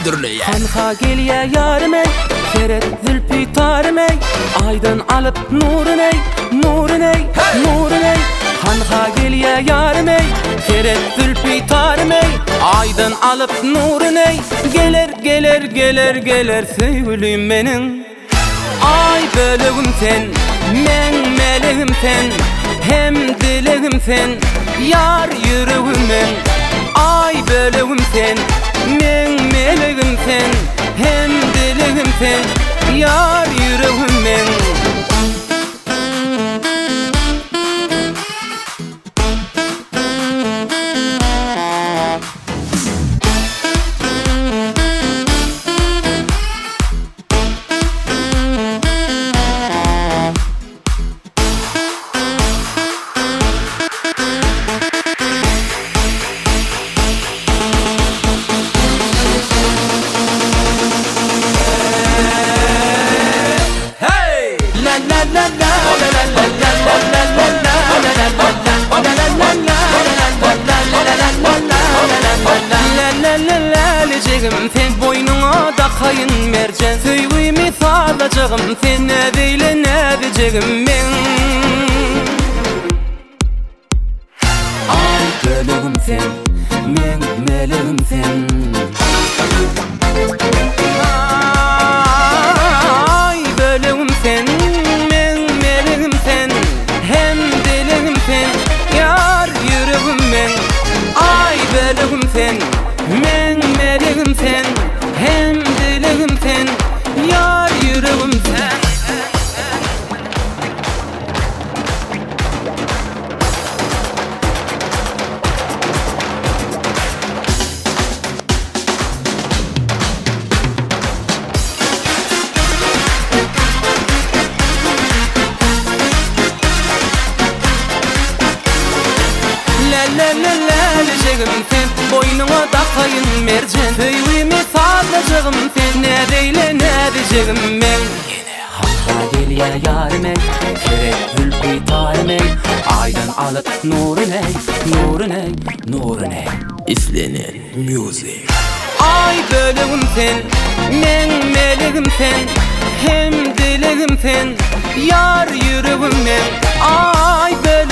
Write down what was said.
güldürleye. Kanka geliye yarım ey, Feret zülfü tarım ey, aydan alıp nurun ey, nurun ey, nurun ey. Kanka geliye yarım ey, Feret zülfü tarım ey, aydan alıp nurun ey. Gelir gelir gelir gelir sevgilim benim. Ay bölüğüm sen, men meleğim sen, hem dileğim sen, yar yüreğimin. Ay bölüğüm sen, men meleğim sen, hem dileğim sen, yar yüreğimin. Sen boynuna da kayın mercan, söyleyimi sağlayacağım, sen ne değil ne diyeceğim ben. Ay bölüğüm sen, men meleğim sen. Ay bölüğüm sen, men meleğim sen, hem dileğim sen, yar yüreğim ben. Ay bölüğüm sen, men meleğim sen, hem dileğim sen, yar yüreğim sen. Leleleleleceğim sen, boynuna da kayın mercan, söyleyimi sağlayacağım, sen ne değil ne diyeceğim ben. Hakka geliye yarım ey, Feret zülfü tarım ey, aydan alıp nurun ey, nurun ey, nurun ey. İslenen Music. Ay bölüğüm sen, men meleğim sen, hem dileğim sen, yar yüreğim ben. Ay bölüğüm